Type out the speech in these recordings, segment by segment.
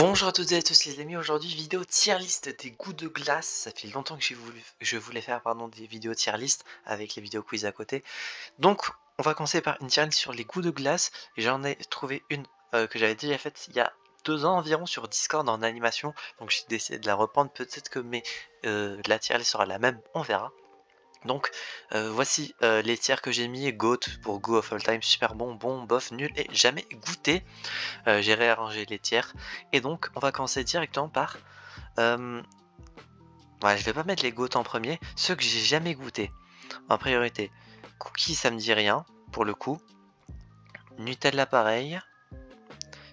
Bonjour à toutes et à tous les amis, aujourd'hui vidéo tier list des goûts de glace. Ça fait longtemps que je voulais faire des vidéos tier list avec les vidéos quiz à côté. Donc on va commencer par une tier list sur les goûts de glace. J'en ai trouvé une que j'avais déjà faite il y a 2 ans environ sur Discord en animation. Donc j'ai décidé de la reprendre, peut-être que la tier list sera la même, on verra. Donc voici les tiers que j'ai mis: GOAT pour Go of All Time, super bon, bon, bof, nul et jamais goûté. J'ai réarrangé les tiers et donc on va commencer directement par ouais, je vais pas mettre les GOAT en premier, ceux que j'ai jamais goûté en priorité. Cookies, ça me dit rien pour le coup. Nutella, pareil.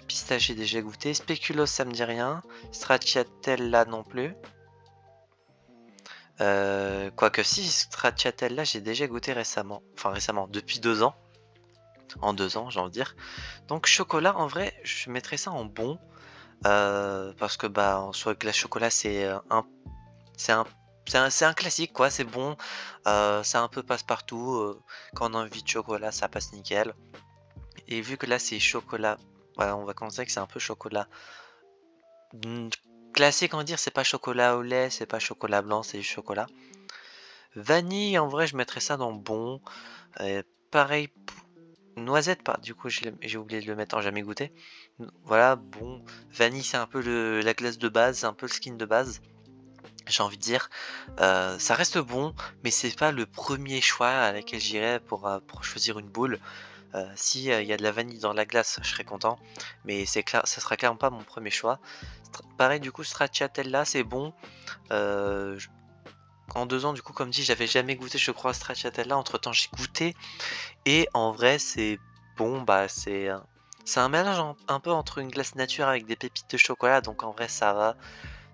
Pistache, j'ai déjà goûté. Spéculoos, ça me dit rien. Stracciatella non plus. Quoique si, Stracciatella, j'ai déjà goûté récemment. Enfin récemment, depuis 2 ans. En 2 ans, j'ai envie de dire. Donc chocolat, en vrai, je mettrais ça en bon. Parce que bah en soi, glace chocolat, c'est un, c'est un classique quoi, c'est bon. C'est un peu passe-partout. Quand on a envie de chocolat, ça passe nickel. Et vu que là c'est chocolat, voilà, on va commencer que c'est un peu chocolat classique, on va dire. C'est pas chocolat au lait, c'est pas chocolat blanc, c'est du chocolat. Vanille, en vrai, je mettrais ça dans bon. Pareil, noisette, pas. Du coup, j'ai oublié de le mettre en jamais goûté. Voilà, bon. Vanille, c'est un peu la glace de base, c'est un peu le skin de base. J'ai envie de dire, ça reste bon, mais c'est pas le premier choix à laquelle j'irais pour choisir une boule. Si il y a de la vanille dans la glace, je serais content, mais c'est clair, ça sera clairement pas mon premier choix. Pareil, du coup, Stracciatella, c'est bon. Je En 2 ans, du coup, comme dit, j'avais jamais goûté, je crois, Stracciatella. Entre temps, j'ai goûté. Et en vrai, c'est bon. Bah, c'est un mélange un peu entre une glace nature avec des pépites de chocolat. Donc, en vrai, ça va.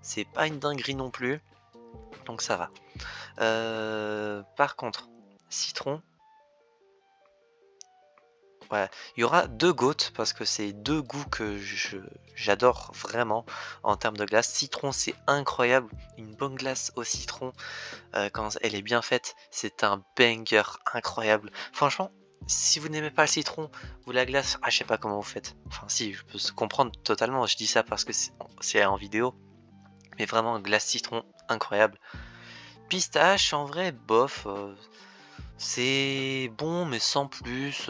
C'est pas une dinguerie non plus. Donc, ça va. Par contre, citron. Ouais, il y aura 2 goats parce que c'est 2 goûts que j'adore vraiment en termes de glace. Citron, c'est incroyable. Une bonne glace au citron. Quand elle est bien faite, c'est un banger incroyable. Franchement, si vous n'aimez pas le citron ou la glace, je sais pas comment vous faites. Enfin, si, je peux comprendre totalement. Je dis ça parce que c'est en vidéo. Mais vraiment, glace citron, incroyable. Pistache, en vrai, bof. C'est bon, mais sans plus.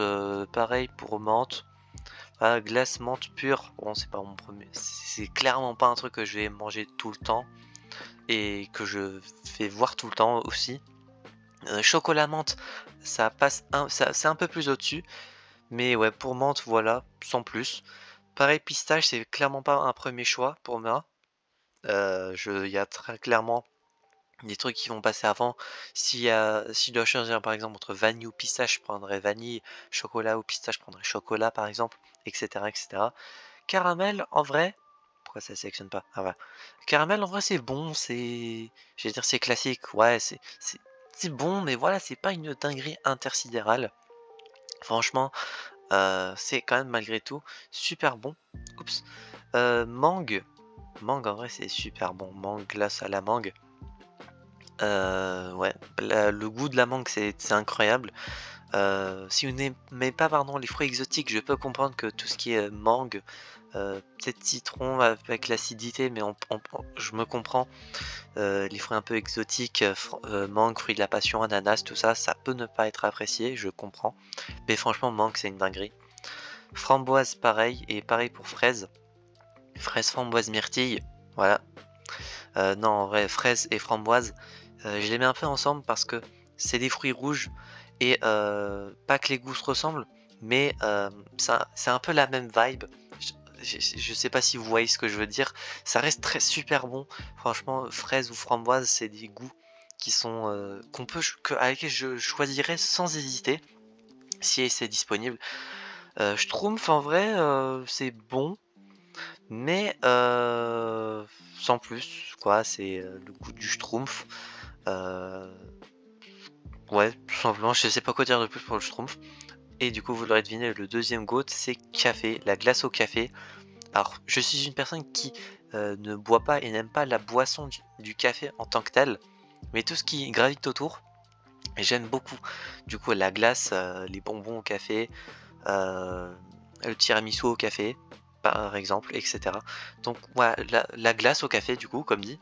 Pareil pour menthe. Ah, glace menthe pure. Bon, c'est pas mon premier. C'est clairement pas un truc que je vais manger tout le temps. Et que je fais voir tout le temps aussi. Chocolat menthe, ça passe c'est un peu plus au-dessus, mais ouais, pour menthe, voilà, sans plus. Pareil, pistache, c'est clairement pas un premier choix pour moi. Il y a très clairement des trucs qui vont passer avant. Si je dois choisir par exemple entre vanille ou pistache, je prendrais vanille. Chocolat ou pistache, je prendrais chocolat par exemple, etc., etc. Caramel, en vrai, pourquoi ça sélectionne pas? Ah ouais. Caramel, en vrai, c'est bon, je vais dire, c'est classique. Ouais, c'est bon, mais voilà, c'est pas une dinguerie intersidérale. Franchement, c'est quand même malgré tout super bon. Oups. Mangue. Mangue, en vrai, c'est super bon. Mangue, glace à la mangue. Ouais, le goût de la mangue, c'est incroyable. Si vous n'aimez pas, pardon, les fruits exotiques, je peux comprendre que tout ce qui est mangue, peut-être citron avec l'acidité, mais je me comprends. Les fruits un peu exotiques, mangue, fruits de la passion, ananas, tout ça, ça peut ne pas être apprécié, je comprends. Mais franchement, mangue, c'est une dinguerie. Framboise, pareil, et pareil pour fraise. Fraise, framboise, myrtille, voilà. Non, en vrai, fraise et framboise, je les mets un peu ensemble parce que c'est des fruits rouges et pas que les goûts se ressemblent, mais c'est un peu la même vibe. Je sais pas si vous voyez ce que je veux dire. Ça reste très super bon. Franchement, fraise ou framboise, c'est des goûts qui sont avec lesquels je choisirais sans hésiter si c'est disponible. Schtroumpf, en vrai, c'est bon, mais sans plus, quoi. C'est le goût du Schtroumpf. Euh, ouais, tout simplement, je sais pas quoi dire de plus pour le Schtroumpf. Et du coup, vous l'aurez deviné, le deuxième goût, c'est café, la glace au café. Alors, je suis une personne qui ne boit pas et n'aime pas la boisson du café en tant que telle, mais tout ce qui gravite autour, j'aime beaucoup. Du coup, la glace, les bonbons au café, le tiramisu au café. par exemple, etc. Donc voilà, la glace au café du coup, comme dit.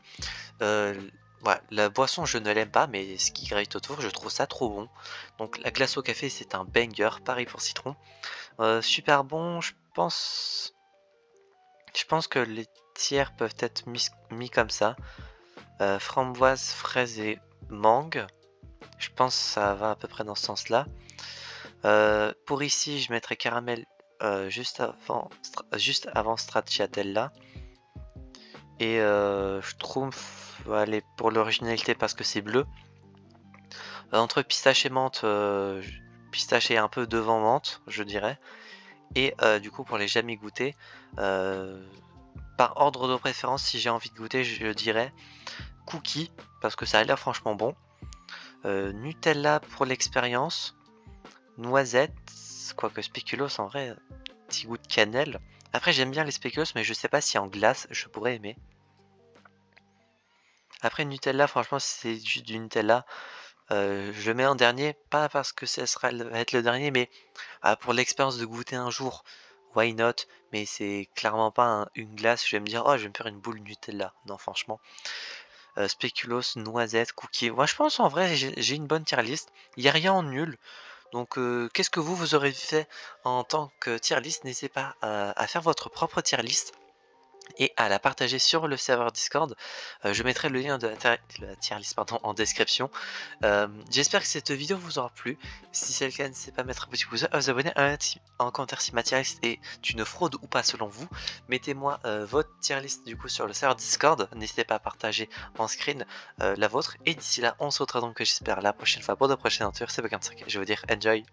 Voilà, la boisson je ne l'aime pas, mais ce qui gravite autour, je trouve ça trop bon. Donc la glace au café c'est un banger, pareil pour citron. Super bon, je pense que les tiers peuvent être mis comme ça. Framboise, fraise et mangue. Je pense que ça va à peu près dans ce sens-là. Pour ici, je mettrai caramel juste avant stracciatella. Et je trouve, allez, pour l'originalité parce que c'est bleu. Entre pistache et menthe, pistache est un peu devant menthe, je dirais. Et du coup, pour les jamais goûtés, par ordre de préférence, si j'ai envie de goûter, je dirais cookie, parce que ça a l'air franchement bon. Nutella pour l'expérience. Noisette, quoique spéculoos en vrai, petit goût de cannelle. Après, j'aime bien les spéculoos, mais je sais pas si en glace je pourrais aimer. Après, Nutella, franchement, si c'est juste du Nutella, je le mets en dernier, pas parce que ça va être le dernier, mais pour l'expérience de goûter un jour, why not? Mais c'est clairement pas une glace, je vais me dire, oh, je vais me faire une boule Nutella. Non, franchement. Spéculoos, noisette, cookie. Moi, je pense en vrai, j'ai une bonne tier list. Il n'y a rien en nul. Donc, qu'est-ce que vous aurez fait en tant que tier list? N'hésitez pas à faire votre propre tier list et à la partager sur le serveur Discord. Je mettrai le lien de la tier list pardon, en description. J'espère que cette vidéo vous aura plu. Si c'est le cas, n'hésitez pas à mettre un petit pouce, à vous abonner, en commentaire si ma tier list est une fraude ou pas selon vous. Mettez-moi votre tier list du coup sur le serveur Discord. N'hésitez pas à partager en screen la vôtre. Et d'ici là, on se retrouvera donc j'espère la prochaine fois pour de prochaines aventures. C'est Bugam5. Je veux dire enjoy.